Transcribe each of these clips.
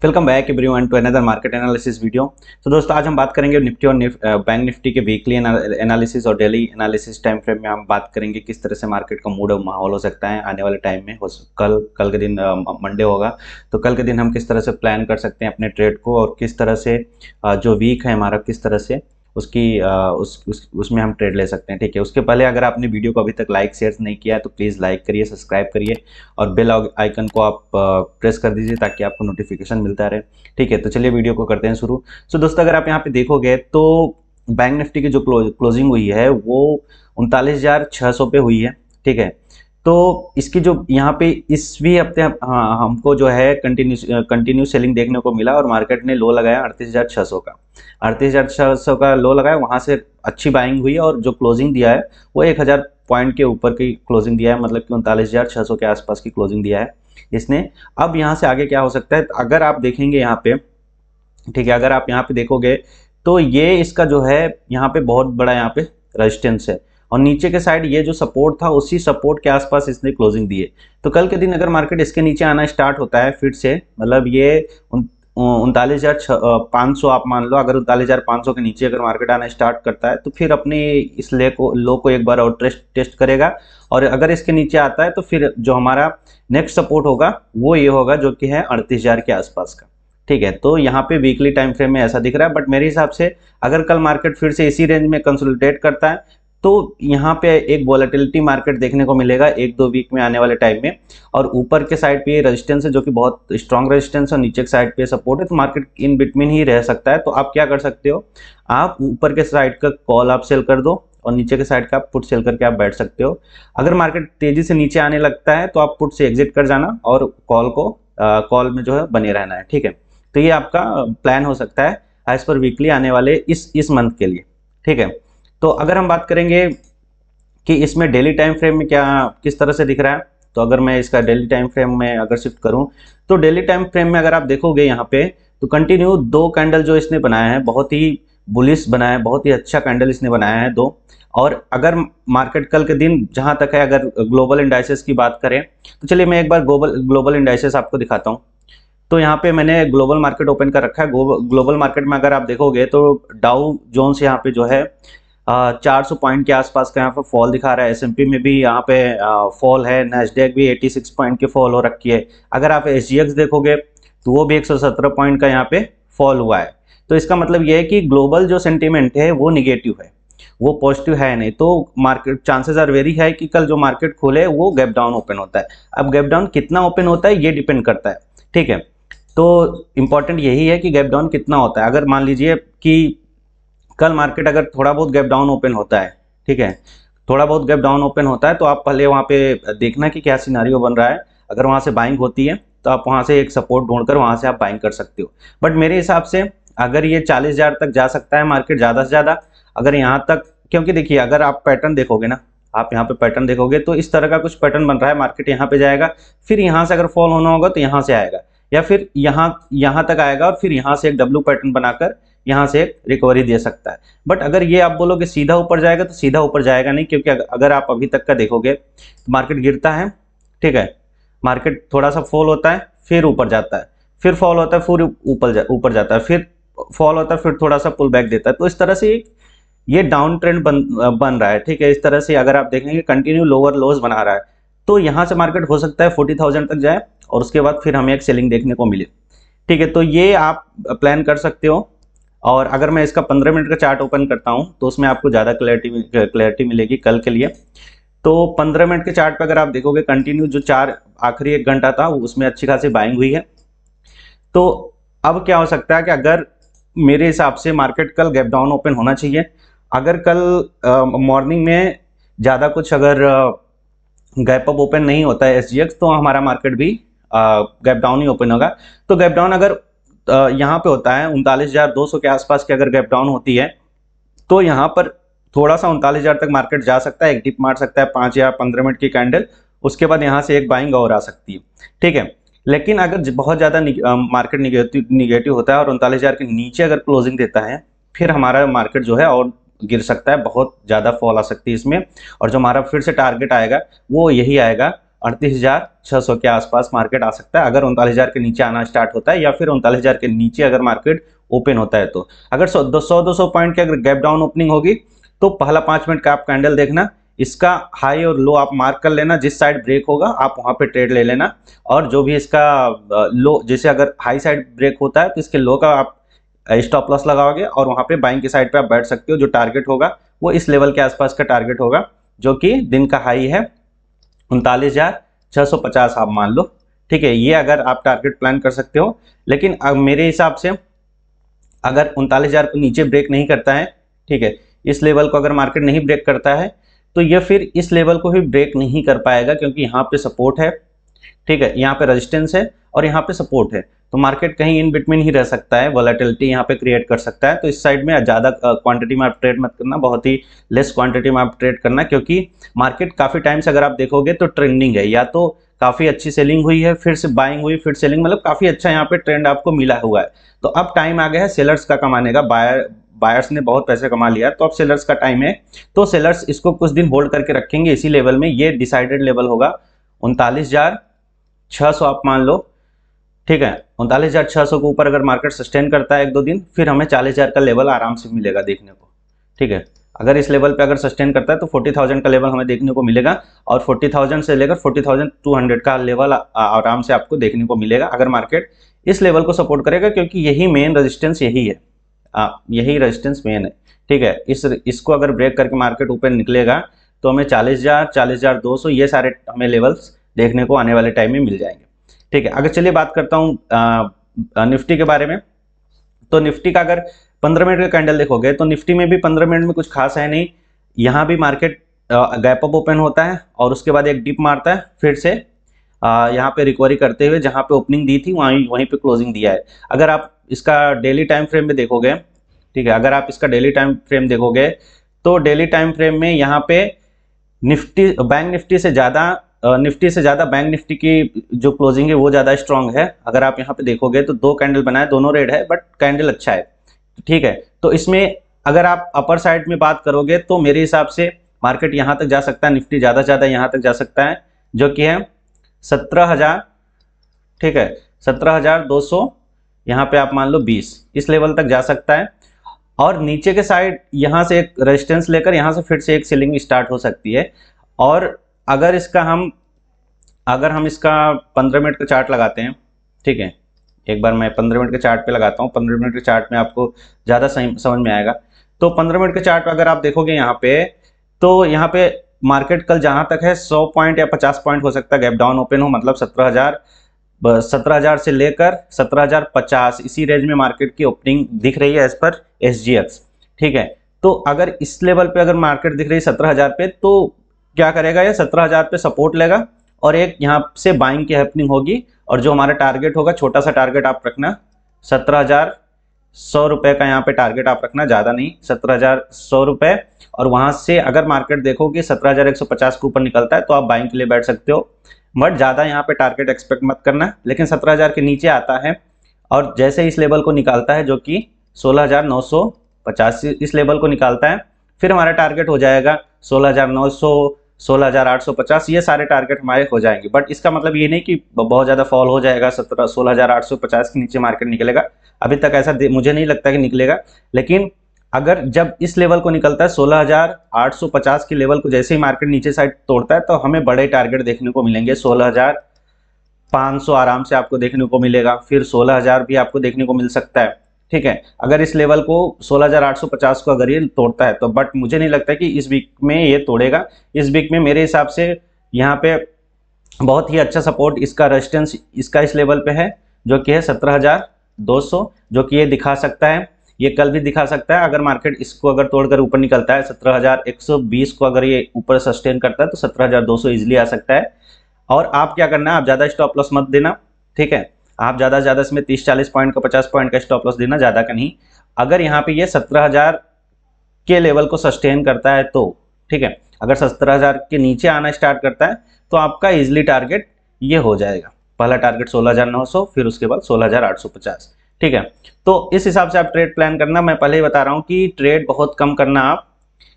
Welcome back everyone to another market analysis video. तो दोस्तों आज हम बात करेंगे निफ्टी और बैंक निफ्टी के वीकली एनालिसिस और डेली एनालिसिस टाइम फ्रेम में हम बात करेंगे किस तरह से मार्केट का मूड और माहौल हो सकता है आने वाले टाइम में। कल के दिन मंडे होगा, तो कल के दिन हम किस तरह से प्लान कर सकते हैं अपने ट्रेड को और किस तरह से जो वीक है हमारा किस तरह से उसकी उसमें हम ट्रेड ले सकते हैं। ठीक है, उसके पहले अगर आपने वीडियो को अभी तक लाइक शेयर नहीं किया है तो प्लीज़ लाइक करिए, सब्सक्राइब करिए और बेल आइकन को आप प्रेस कर दीजिए ताकि आपको नोटिफिकेशन मिलता रहे। ठीक है, तो चलिए वीडियो को करते हैं शुरू। दोस्तों अगर आप यहाँ पे देखोगे तो बैंक निफ्टी की जो क्लोजिंग हुई है वो 39,600 पे हुई है। ठीक है, तो इसकी जो यहाँ पे इस भी हफ्ते हमको जो है कंटिन्यू सेलिंग देखने को मिला और मार्केट ने लो लगाया 38,600 का। 38,600 का लो लगाया, वहाँ से अच्छी बाइंग हुई और जो क्लोजिंग दिया है वो 1,000 पॉइंट के ऊपर की क्लोजिंग दिया है, मतलब कि 39,600 के आसपास की क्लोजिंग दिया है इसने। अब यहाँ से आगे क्या हो सकता है, अगर आप देखेंगे यहाँ पे, ठीक है, अगर आप यहाँ पे देखोगे तो ये इसका जो है यहाँ पे बहुत बड़ा यहाँ पे रेजिस्टेंस है और नीचे के साइड ये जो सपोर्ट था उसी सपोर्ट के आसपास इसने क्लोजिंग दी है। तो कल के दिन अगर मार्केट इसके नीचे आना स्टार्ट होता है फिर से, मतलब ये 39,500 आप मान लो, अगर 39,500 के नीचे अगर मार्केट आना स्टार्ट करता है तो फिर अपने इस लो को एक बार और टेस्ट करेगा और अगर इसके नीचे आता है तो फिर जो हमारा नेक्स्ट सपोर्ट होगा वो ये होगा जो कि है 38,000 के आसपास का। ठीक है, तो यहाँ पे वीकली टाइम फ्रेम में ऐसा दिख रहा है, बट मेरे हिसाब से अगर कल मार्केट फिर से इसी रेंज में कंसोलिडेट करता है तो यहाँ पे एक वॉलेटिलिटी मार्केट देखने को मिलेगा एक दो वीक में आने वाले टाइम में। और ऊपर के साइड पे ये रेजिस्टेंस है जो कि बहुत स्ट्रॉन्ग रेजिस्टेंस है और नीचे के साइड पे सपोर्ट है, तो मार्केट इन बिटवीन ही रह सकता है। तो आप क्या कर सकते हो, आप ऊपर के साइड का कॉल आप सेल कर दो और नीचे के साइड का आप पुट सेल करके आप बैठ सकते हो। अगर मार्केट तेजी से नीचे आने लगता है तो आप पुट से एग्जिट कर जाना और कॉल में जो है बने रहना है। ठीक है, तो ये आपका प्लान हो सकता है एज पर वीकली आने वाले इस मंथ के लिए। ठीक है, तो अगर हम बात करेंगे कि इसमें डेली टाइम फ्रेम में क्या किस तरह से दिख रहा है, तो अगर मैं इसका डेली टाइम फ्रेम में अगर शिफ्ट करूं तो डेली टाइम फ्रेम में अगर आप देखोगे यहाँ पे तो कंटिन्यू दो कैंडल जो इसने बनाया है बहुत ही बुलिश बनाया है, बहुत ही अच्छा कैंडल इसने बनाया है दो। और अगर मार्केट कल के दिन जहां तक है, अगर ग्लोबल इंडाइसेस की बात करें तो चलिए मैं एक बार ग्लोबल इंडाइसेस आपको दिखाता हूँ। तो यहाँ पे मैंने ग्लोबल मार्केट ओपन कर रखा है। ग्लोबल मार्केट में अगर आप देखोगे तो डाउ जोन्स यहाँ पे जो है 400 पॉइंट के आसपास का यहाँ पे फॉल दिखा रहा है। S&P में भी यहाँ पे फॉल है, नैस्डैक भी 86 पॉइंट की फॉल हो रखी है। अगर आप SGX देखोगे तो वो भी 117 पॉइंट का यहाँ पे फॉल हुआ है। तो इसका मतलब ये है कि ग्लोबल जो सेंटीमेंट है वो निगेटिव है, वो पॉजिटिव है नहीं। तो मार्केट चांसेस आर वेरी है कि कल जो मार्केट खोले वो गैप डाउन ओपन होता है। अब गैप डाउन कितना ओपन होता है ये डिपेंड करता है। ठीक है, तो इंपॉर्टेंट यही है कि गैप डाउन कितना होता है। अगर मान लीजिए कि कल मार्केट अगर थोड़ा बहुत गैप डाउन ओपन होता है, ठीक है, थोड़ा बहुत गैप डाउन ओपन होता है तो आप पहले वहाँ पे देखना कि क्या सिनारियो बन रहा है। अगर वहाँ से बाइंग होती है तो आप वहाँ से एक सपोर्ट ढूंढकर वहाँ से आप बाइंग कर सकते हो। बट मेरे हिसाब से अगर ये 40,000 तक जा सकता है मार्केट ज़्यादा से ज़्यादा, अगर यहाँ तक, क्योंकि देखिए अगर आप पैटर्न देखोगे ना, आप यहाँ पे पैटर्न देखोगे तो इस तरह का कुछ पैटर्न बन रहा है। मार्केट यहाँ पे जाएगा, फिर यहाँ से अगर फॉल होना होगा तो यहाँ से आएगा, या फिर यहाँ तक आएगा और फिर यहाँ से एक डब्ल्यू पैटर्न बनाकर यहाँ से एक रिकवरी दे सकता है। बट अगर ये आप बोलोगे सीधा ऊपर जाएगा तो सीधा ऊपर जाएगा नहीं, क्योंकि अगर आप अभी तक का देखोगे तो मार्केट गिरता है, ठीक है, मार्केट थोड़ा सा फॉल होता है, फिर ऊपर जाता है, फिर फॉल होता है, फिर ऊपर जाता है, फिर फॉल होता है, फिर थोड़ा सा पुल बैक देता है। तो इस तरह से ये डाउन ट्रेंड बन रहा है। ठीक है, इस तरह से अगर आप देखेंगे कंटिन्यू लोअर लोज बना रहा है तो यहाँ से मार्केट हो सकता है 40,000 तक जाए और उसके बाद फिर हमें एक सेलिंग देखने को मिले। ठीक है, तो ये आप प्लान कर सकते हो। और अगर मैं इसका 15 मिनट का चार्ट ओपन करता हूं तो उसमें आपको ज़्यादा क्लैरिटी मिलेगी कल के लिए। तो 15 मिनट के चार्ट पे अगर आप देखोगे कंटिन्यू जो आखिरी 1 घंटा था उसमें अच्छी खासी बाइंग हुई है। तो अब क्या हो सकता है कि अगर मेरे हिसाब से मार्केट कल गैप डाउन ओपन होना चाहिए। अगर कल मॉर्निंग में ज़्यादा कुछ अगर गैप अप ओपन नहीं होता है SGX तो हमारा मार्केट भी गैप डाउन ही ओपन होगा। तो गैप डाउन अगर यहाँ पे होता है 39,200 के आसपास की अगर गैप डाउन होती है तो यहाँ पर थोड़ा सा 39,000 तक मार्केट जा सकता है, एक डिप मार सकता है 5 या 15 मिनट की कैंडल, उसके बाद यहाँ से एक बाइंग और आ सकती है। ठीक है, लेकिन अगर बहुत ज़्यादा मार्केट निगेटिव होता है और 39,000 के नीचे अगर क्लोजिंग देता है फिर हमारा मार्केट जो है और गिर सकता है, बहुत ज़्यादा फॉल आ सकती है इसमें। और जो हमारा फिर से टारगेट आएगा वो यही आएगा 38,600 के आसपास मार्केट आ सकता है अगर 39,000 के नीचे आना स्टार्ट होता है, या फिर 39,000 के नीचे अगर मार्केट ओपन होता है। तो अगर 100-200 पॉइंट की अगर गैप डाउन ओपनिंग होगी तो पहला 5 मिनट का आप कैंडल देखना, इसका हाई और लो आप मार्क कर लेना, जिस साइड ब्रेक होगा आप वहां पे ट्रेड ले लेना। और जो भी इसका लो, जैसे अगर हाई साइड ब्रेक होता है तो इसके लो का आप स्टॉप लॉस लगाओगे और वहां पे बाइंग की साइड पे आप बैठ सकते हो। जो टारगेट होगा वो इस लेवल के आसपास का टारगेट होगा, जो कि दिन का हाई है 39,650 आप मान लो, ठीक है। ये अगर आप टारगेट प्लान कर सकते हो, लेकिन अब मेरे हिसाब से अगर 39,000 को नीचे ब्रेक नहीं करता है, ठीक है, इस लेवल को अगर मार्केट नहीं ब्रेक करता है तो ये फिर इस लेवल को भी ब्रेक नहीं कर पाएगा, क्योंकि यहाँ पे सपोर्ट है, ठीक है, यहाँ पे रेजिस्टेंस है और यहाँ पे सपोर्ट है। तो मार्केट कहीं इन बिटवीन ही रह सकता है, वोलेटिलिटी यहाँ पे क्रिएट कर सकता है। तो इस साइड में ज़्यादा क्वांटिटी में आप ट्रेड मत करना, बहुत ही लेस क्वांटिटी में आप ट्रेड करना, क्योंकि मार्केट काफ़ी टाइम से अगर आप देखोगे तो ट्रेंडिंग है, या तो काफ़ी अच्छी सेलिंग हुई है, फिर से बाइंग हुई, फिर सेलिंग, मतलब काफ़ी अच्छा यहाँ पे ट्रेंड आपको मिला हुआ है। तो अब टाइम आ गया है सेलर्स का कमाने का। बायर्स ने बहुत पैसे कमा लिया, तो अब सेलर्स का टाइम है। तो सेलर्स इसको कुछ दिन होल्ड करके रखेंगे इसी लेवल में। ये डिसाइडेड लेवल होगा 39,600 आप मान लो, ठीक है। 39,600 के ऊपर अगर मार्केट सस्टेन करता है 1-2 दिन, फिर हमें 40,000 का लेवल आराम से मिलेगा देखने को, ठीक है। अगर इस लेवल पे अगर सस्टेन करता है तो 40,000 का लेवल हमें देखने को मिलेगा, और 40,000 से लेकर 40,200 का लेवल आराम से आपको देखने को मिलेगा अगर मार्केट इस लेवल को सपोर्ट करेगा, क्योंकि यही मेन रेजिस्टेंस यही है, यही रेजिस्टेंस मेन है, ठीक है। इसको अगर ब्रेक करके मार्केट ऊपर निकलेगा तो हमें 40,000, 40,200 ये सारे हमें लेवल्स देखने को आने वाले टाइम में मिल जाएंगे, ठीक है। अगर चलिए बात करता हूँ निफ्टी के बारे में। तो निफ्टी का अगर 15 मिनट का कैंडल देखोगे तो निफ्टी में भी 15 मिनट में कुछ खास है नहीं। यहाँ भी मार्केट गैप अप ओपन होता है और उसके बाद एक डिप मारता है, फिर से यहाँ पे रिकवरी करते हुए जहाँ पे ओपनिंग दी थी वहीं पे क्लोजिंग दिया है। अगर आप इसका डेली टाइम फ्रेम में देखोगे, ठीक है, अगर आप इसका डेली टाइम फ्रेम देखोगे तो डेली टाइम फ्रेम में यहाँ पे बैंक निफ्टी से ज़्यादा बैंक निफ्टी की जो क्लोजिंग है वो ज़्यादा स्ट्रांग है। अगर आप यहाँ पे देखोगे तो 2 कैंडल बनाए, दोनों रेड है, बट कैंडल अच्छा है, ठीक है। तो इसमें अगर आप अपर साइड में बात करोगे तो मेरे हिसाब से मार्केट यहाँ तक जा सकता है, निफ्टी ज़्यादा से ज़्यादा यहाँ तक जा सकता है, जो कि है 17,000, ठीक है, 17,200, यहाँ पे आप मान लो 20, इस लेवल तक जा सकता है। और नीचे के साइड यहाँ से एक रेजिस्टेंस लेकर यहाँ से फिर से एक सेलिंग स्टार्ट हो सकती है। और अगर हम इसका 15 मिनट का चार्ट लगाते हैं, ठीक है, एक बार मैं 15 मिनट के चार्ट पे लगाता हूँ। 15 मिनट के चार्ट में आपको ज़्यादा समझ में आएगा। तो 15 मिनट के चार्ट अगर आप देखोगे यहाँ पे, तो यहाँ पे मार्केट कल जहाँ तक है 100 पॉइंट या 50 पॉइंट हो सकता है गैप डाउन ओपन हो, मतलब 17,000 से लेकर 17,050 इसी रेंज में मार्केट की ओपनिंग दिख रही है एज पर SGX, ठीक है। तो अगर इस लेवल पे अगर मार्केट दिख रही है 17,000 पे, तो क्या करेगा ये 17,000 पे सपोर्ट लेगा और एक यहाँ से बाइंग की हैपनिंग होगी। और जो हमारा टारगेट होगा, छोटा सा टारगेट आप रखना, 17,100 रुपये का यहाँ पे टारगेट आप रखना, ज़्यादा नहीं, 17,100 रुपये। और वहाँ से अगर मार्केट देखो कि 17,150 के ऊपर निकलता है तो आप बाइंग के लिए बैठ सकते हो, बट ज़्यादा यहाँ पे टारगेट एक्सपेक्ट मत करना। लेकिन 17,000 के नीचे आता है और जैसे इस लेवल को निकालता है, जो कि 16,950 इस लेवल को निकालता है, फिर हमारा टारगेट हो जाएगा 16,900, 16,850, ये सारे टारगेट हमारे हो जाएंगे। बट इसका मतलब ये नहीं कि बहुत ज़्यादा फॉल हो जाएगा, 16,850 के नीचे मार्केट निकलेगा, अभी तक ऐसा मुझे नहीं लगता कि निकलेगा। लेकिन अगर जब इस लेवल को निकलता है 16,850 के लेवल को जैसे ही मार्केट नीचे साइड तोड़ता है, तो हमें बड़े टारगेट देखने को मिलेंगे। 16,500 आराम से आपको देखने को मिलेगा, फिर 16,000 भी आपको देखने को मिल सकता है, ठीक है, अगर इस लेवल को 16,850 को अगर ये तोड़ता है तो। बट मुझे नहीं लगता कि इस वीक में ये तोड़ेगा। इस वीक में मेरे हिसाब से यहाँ पे बहुत ही अच्छा सपोर्ट, इसका रेजिस्टेंस इसका इस लेवल पे है, जो कि है 17,200, जो कि ये दिखा सकता है, ये कल भी दिखा सकता है। अगर मार्केट इसको अगर तोड़कर ऊपर निकलता है 17,120 को अगर ये ऊपर सस्टेन करता है तो 17,200 इजीली आ सकता है। और आप क्या करना है, आप ज़्यादा स्टॉप लॉस मत देना, ठीक है, आप ज़्यादा से ज़्यादा इसमें 30-40 पॉइंट का 50 पॉइंट का स्टॉप लॉस देना, ज़्यादा का नहीं। अगर यहाँ पे ये 17,000 के लेवल को सस्टेन करता है तो, ठीक है, अगर 17,000 के नीचे आना स्टार्ट करता है तो आपका इजीली टारगेट ये हो जाएगा। पहला टारगेट 16,900, फिर उसके बाद 16,850, ठीक है। तो इस हिसाब से आप ट्रेड प्लान करना। मैं पहले ही बता रहा हूँ कि ट्रेड बहुत कम करना आप,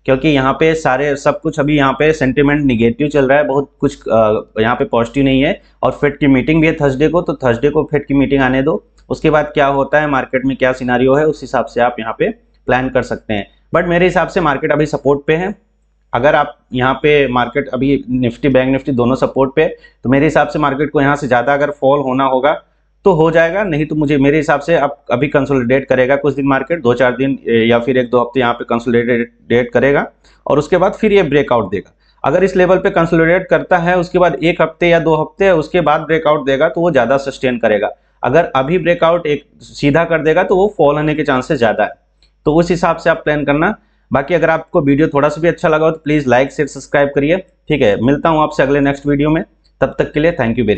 क्योंकि यहाँ पे सारे सब कुछ अभी यहाँ पे सेंटिमेंट निगेटिव चल रहा है, बहुत कुछ यहाँ पे पॉजिटिव नहीं है। और फेड की मीटिंग भी है थर्सडे को, तो थर्सडे को फेड की मीटिंग आने दो, उसके बाद क्या होता है मार्केट में, क्या सिनारियो है, उस हिसाब से आप यहाँ पे प्लान कर सकते हैं। बट मेरे हिसाब से मार्केट अभी सपोर्ट पे है। अगर आप यहाँ पे मार्केट अभी निफ्टी बैंक निफ्टी दोनों सपोर्ट पे, तो मेरे हिसाब से मार्केट को यहाँ से ज़्यादा अगर फॉल होना होगा तो हो जाएगा, नहीं तो मुझे मेरे हिसाब से अब अभी कंसोलिडेट करेगा कुछ दिन मार्केट, 2-4 दिन या फिर 1-2 हफ्ते यहाँ पे कंसोलिडेट करेगा और उसके बाद फिर ये ब्रेकआउट देगा। अगर इस लेवल पे कंसोलिडेट करता है उसके बाद 1 हफ्ते या 2 हफ्ते उसके बाद ब्रेकआउट देगा तो वो ज़्यादा सस्टेन करेगा। अगर अभी ब्रेकआउट एक सीधा कर देगा तो वो फॉल होने के चांसेस ज़्यादा है, तो उस हिसाब से आप प्लान करना। बाकी अगर आपको वीडियो थोड़ा सा भी अच्छा लगा हो तो प्लीज़ लाइक शेयर सब्सक्राइब करिए। ठीक है, मिलता हूँ आपसे अगले नेक्स्ट वीडियो में, तब तक के लिए थैंक यू वेरी